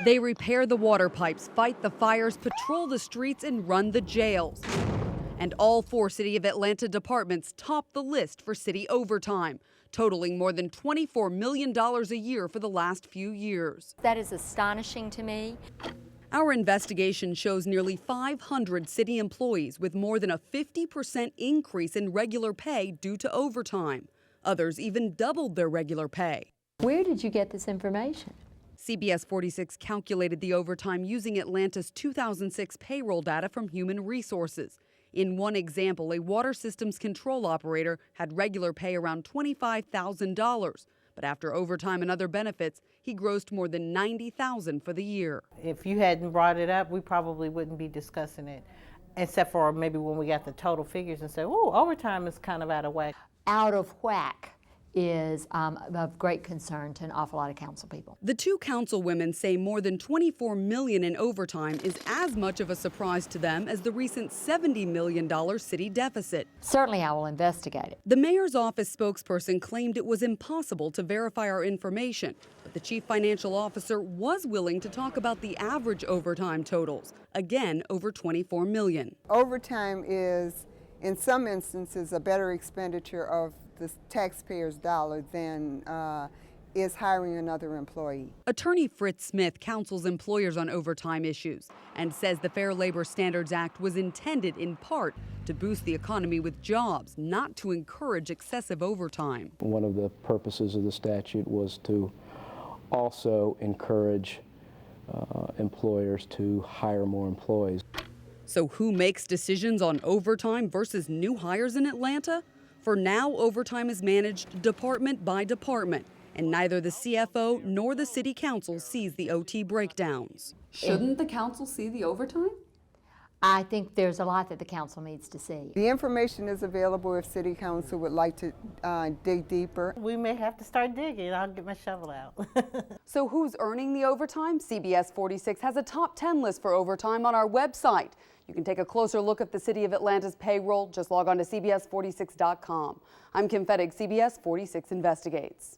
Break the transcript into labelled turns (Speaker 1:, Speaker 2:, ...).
Speaker 1: They repair the water pipes, fight the fires, patrol the streets, and run the jails. And all 4 City of Atlanta departments top the list for city overtime, totaling more than $24 million a year for the last few years.
Speaker 2: That is astonishing to me.
Speaker 1: Our investigation shows nearly 500 city employees with more than a 50% increase in regular pay due to overtime. Others even doubled their regular pay.
Speaker 2: Where did you get this information?
Speaker 1: CBS 46 calculated the overtime using Atlanta's 2006 payroll data from Human Resources. In one example, a water systems control operator had regular pay around $25,000. But after overtime and other benefits, he grossed more than $90,000 for the year.
Speaker 3: If you hadn't brought it up, we probably wouldn't be discussing it, except for maybe when we got the total figures and said, oh, overtime is kind of out of whack.
Speaker 2: Out of whack is of great concern to an awful lot of council people.
Speaker 1: The 2 councilwomen say more than $24 million in overtime is as much of a surprise to them as the recent $70 million city deficit.
Speaker 2: Certainly I will investigate it.
Speaker 1: The mayor's office spokesperson claimed it was impossible to verify our information, but the chief financial officer was willing to talk about the average overtime totals, again over $24 million.
Speaker 4: Overtime is, in some instances, a better expenditure of the taxpayer's dollar than is hiring another employee.
Speaker 1: Attorney Fritz Smith counsels employers on overtime issues and says the Fair Labor Standards Act was intended in part to boost the economy with jobs, not to encourage excessive overtime.
Speaker 5: One of the purposes of the statute was to also encourage employers to hire more employees.
Speaker 1: So who makes decisions on overtime versus new hires in Atlanta? For now, overtime is managed department by department, and neither the CFO nor the city council sees the OT breakdowns. Shouldn't the council see the overtime?
Speaker 2: I think there's a lot that the council needs to see.
Speaker 4: The information is available if city council would like to dig deeper.
Speaker 3: We may have to start digging. I'll get my shovel out.
Speaker 1: So who's earning the overtime? CBS 46 has a top 10 list for overtime on our website. You can take a closer look at the City of Atlanta's payroll. Just log on to CBS46.com. I'm Kim Fettig, CBS 46 Investigates.